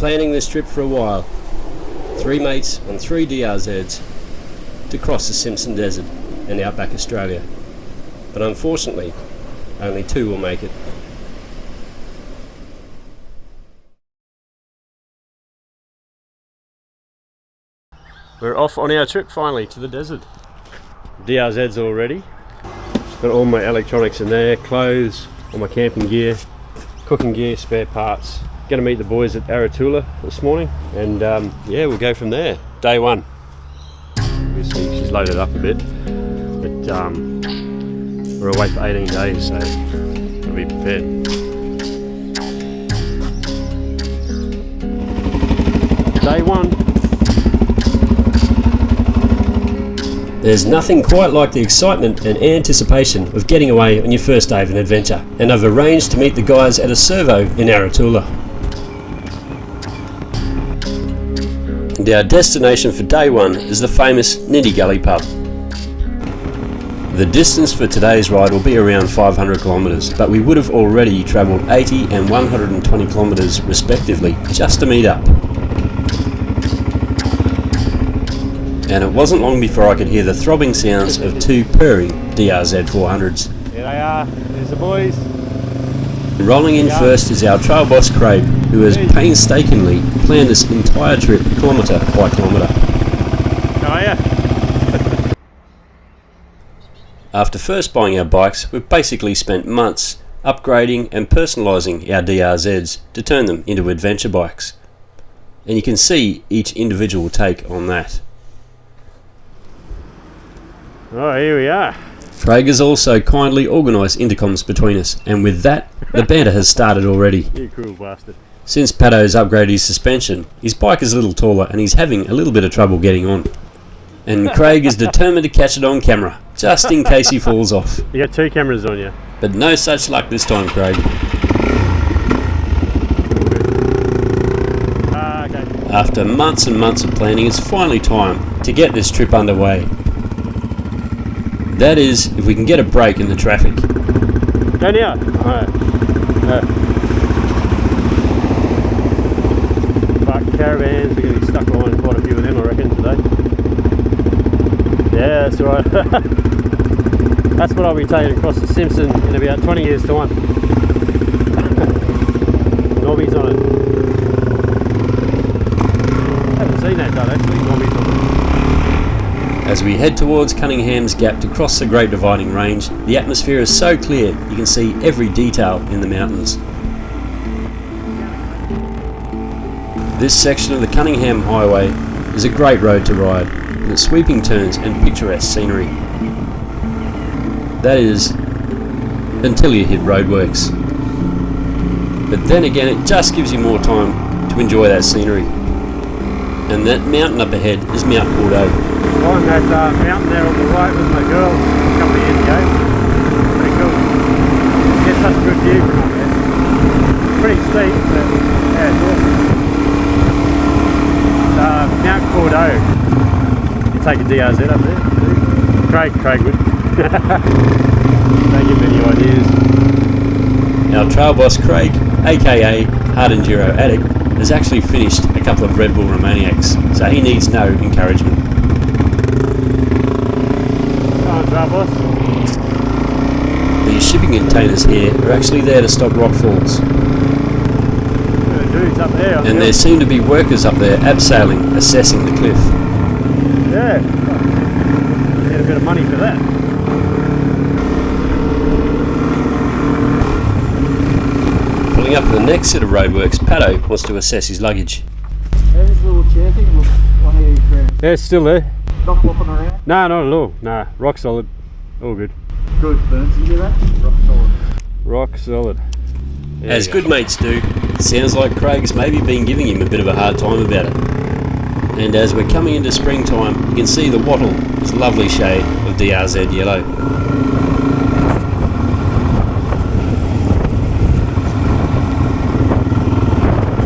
planning this trip for a while. 3 mates on 3 DRZs to cross the Simpson Desert and Outback Australia. But unfortunately, only 2 will make it. We're off on our trip finally to the desert. DRZs already. Got all my electronics in there, clothes, all my camping gear, cooking gear, spare parts. Gonna meet the boys at Aratula this morning, and yeah, we'll go from there. Day 1. Obviously she's loaded up a bit, but we're away for 18 days, so we'll be prepared. Day 1. There's nothing quite like the excitement and anticipation of getting away on your first day of an adventure, and I've arranged to meet the guys at a servo in Aratula. And our destination for day 1 is the famous Nindigully Pub. The distance for today's ride will be around 500 kilometres, but we would have already travelled 80 and 120 kilometres respectively just to meet up. And it wasn't long before I could hear the throbbing sounds of 2 purring DRZ 400s. Here they are, there's the boys. Rolling in first is our trail boss Craig, who has painstakingly planned this entire trip kilometre by kilometre. How are ya? After first buying our bikes, we've basically spent months upgrading and personalising our DRZs to turn them into adventure bikes. And you can see each individual take on that. Oh, here we are. Craig has also kindly organised intercoms between us, and with that, the banter has started already. You cruel bastard. Since Paddo's upgraded his suspension, his bike is a little taller and he's having a little bit of trouble getting on. And Craig is determined to catch it on camera, just in case he falls off. You got 2 cameras on you. But no such luck this time, Craig. Okay. After months and months of planning, it's finally time to get this trip underway. That is, if we can get a break in the traffic. Go now. Parked caravans, we're going to be stuck behind quite a few of them, I reckon, today. Yeah, that's right. That's what I'll be taking across the Simpson in about 20 years to 1. Nobby's on it. Haven't seen that though, actually. Nobby's on it. As we head towards Cunningham's Gap to cross the Great Dividing Range, the atmosphere is so clear you can see every detail in the mountains. This section of the Cunningham Highway is a great road to ride, with its sweeping turns and picturesque scenery. That is, until you hit roadworks. But then again, it just gives you more time to enjoy that scenery. And that mountain up ahead is Mount Bordeaux. On that mountain there on the right with my girl a couple of years ago. Pretty cool. Get such a good view from up there. Pretty steep, but yeah, it's awesome. Mount Bordeaux. You take a DRZ up there? Craig would. Don't give any ideas. Our trail boss Craig, aka Hard Enduro Addict, has actually finished a couple of Red Bull Romaniacs, so he needs no encouragement. The shipping containers here are actually there to stop rock falls. Dudes up there. And there seem to be workers up there abseiling, assessing the cliff. Yeah. Get a bit of money for that. Pulling up to the next set of roadworks, Paddo wants to assess his luggage. There's a little chair thing with one of these grounds. Yeah, it's still there. Not flopping around? No, not at all. Nah, rock solid. All good. Good, Burns, you hear that? Rock solid. Rock solid. There As good mates do, it sounds like Craig's maybe been giving him a bit of a hard time about it. And as we're coming into springtime, you can see the wattle, this lovely shade of DRZ yellow.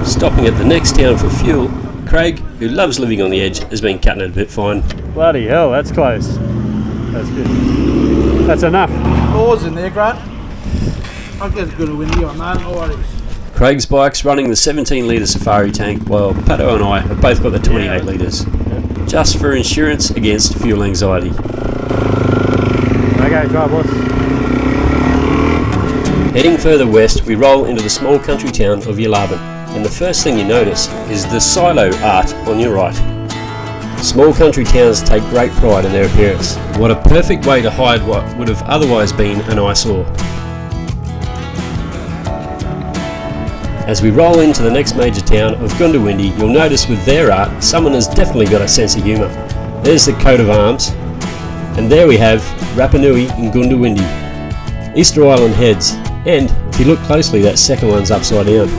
Stopping at the next town for fuel, Craig, who loves living on the edge, has been cutting it a bit fine. Bloody hell, that's close. That's good. That's enough. Oars in there, Grant. I'll get as good a windy on that, no worries. Craig's bike's running the 17 litre Safari tank, while Pato and I have both got the 28 litres, just for insurance against fuel anxiety. Okay, try boss. Heading further west, we roll into the small country town of Yalabin, and the first thing you notice is the silo art on your right. Small country towns take great pride in their appearance. What a perfect way to hide what would have otherwise been an eyesore. As we roll into the next major town of Goondiwindi, you'll notice with their art, someone has definitely got a sense of humour. There's the coat of arms, and there we have Rapanui in Goondiwindi, Easter Island heads, and if you look closely, that second one's upside down.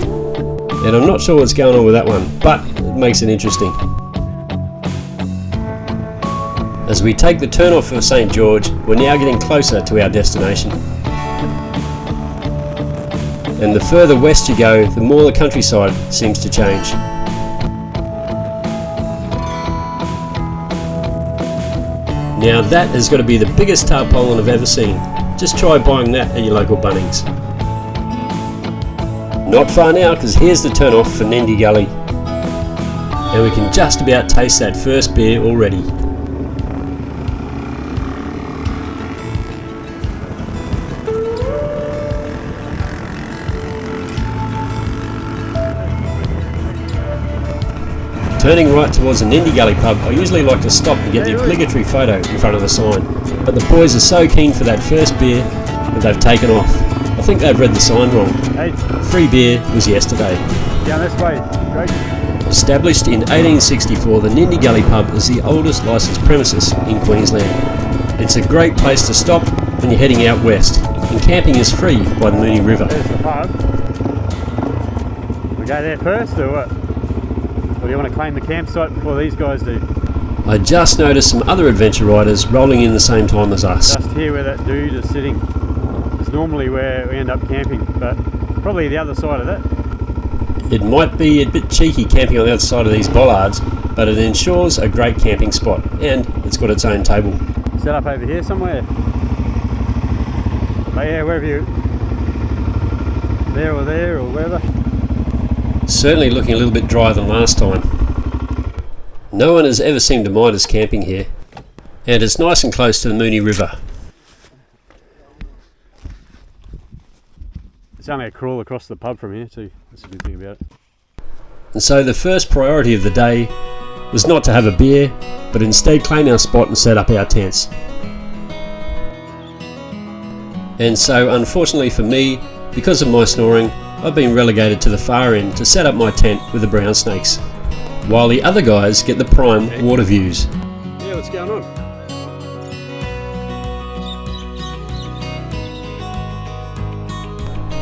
And I'm not sure what's going on with that one, but it makes it interesting. As we take the turn off of St George, we're now getting closer to our destination. And the further west you go, the more the countryside seems to change. Now that has got to be the biggest tarpaulin I've ever seen. Just try buying that at your local Bunnings. Not far now, because here's the turn off for Nindigully. And we can just about taste that first beer already. Turning right towards the Nindigully Pub, I usually like to stop and get the obligatory photo in front of the sign, but the boys are so keen for that first beer that they've taken off. I think they've read the sign wrong. Free beer was yesterday. Down this way, great. Established in 1864, the Nindigully Pub is the oldest licensed premises in Queensland. It's a great place to stop when you're heading out west, and camping is free by the Moonee River. There's the pub. We go there first or what? Or do you want to claim the campsite before these guys do? I just noticed some other adventure riders rolling in the same time as us. Just here where that dude is sitting. It's normally where we end up camping, but probably the other side of that. It might be a bit cheeky camping on the other side of these bollards, but it ensures a great camping spot, and it's got its own table. Set up over here somewhere. Oh yeah, wherever you... there or wherever. Certainly looking a little bit drier than last time. No one has ever seemed to mind us camping here, and it's nice and close to the Moonee River. It's only a crawl across the pub from here too. That's a good thing about it. And so the first priority of the day was not to have a beer, but instead claim our spot and set up our tents. And so unfortunately for me, because of my snoring, I've been relegated to the far end to set up my tent with the brown snakes, while the other guys get the prime water views. Yeah, what's going on?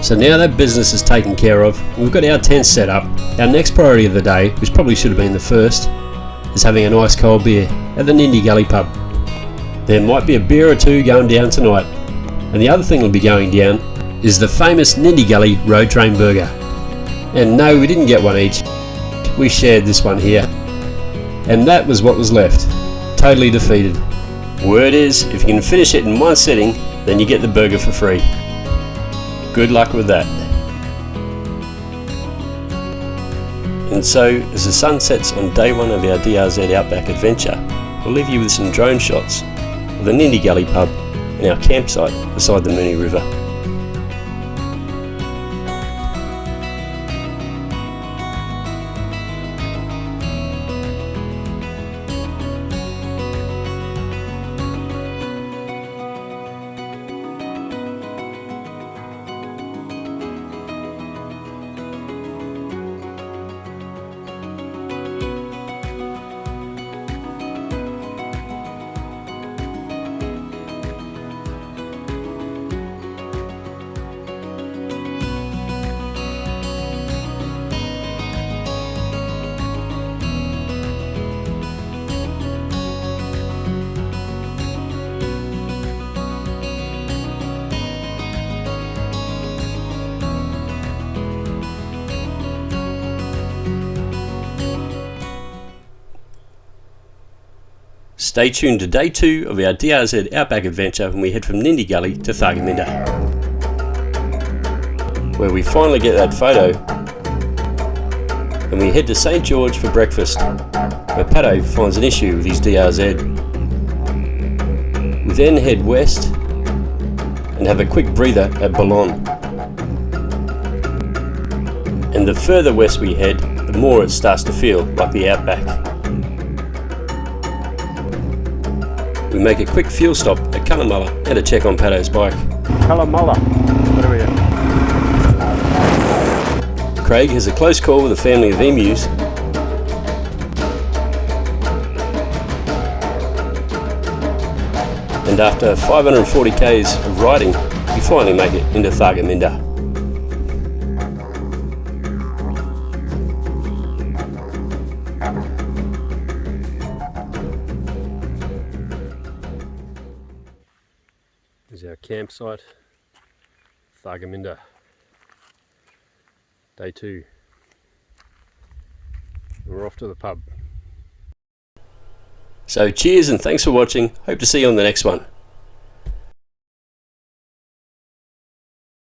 So now that business is taken care of, and we've got our tents set up, our next priority of the day, which probably should have been the first, is having a nice cold beer at the Nindigully Pub. There might be a beer or two going down tonight, and the other thing will be going down is the famous Nindigully Road Train Burger. And no, we didn't get one each, we shared this one here. And that was what was left, totally defeated. Word is, if you can finish it in one sitting, then you get the burger for free. Good luck with that. And so, as the sun sets on day one of our DRZ Outback Adventure, we'll leave you with some drone shots of the Nindigully Pub and our campsite beside the Moonee River. Stay tuned to day 2 of our DRZ Outback Adventure when we head from Nindigully to Thargomindah. where we finally get that photo, and we head to St George for breakfast, where Pato finds an issue with his DRZ. We then head west and have a quick breather at Boulogne. And the further west we head, the more it starts to feel like the Outback. We make a quick fuel stop at Cunnamulla and a check on Pato's bike. Cunnamulla, what are we at? Craig has a close call with a family of emus. And after 540 k's of riding, we finally make it into Thargomindah. Here's our campsite, Thargomindah. Day 2. And we're off to the pub. So cheers and thanks for watching. Hope to see you on the next one.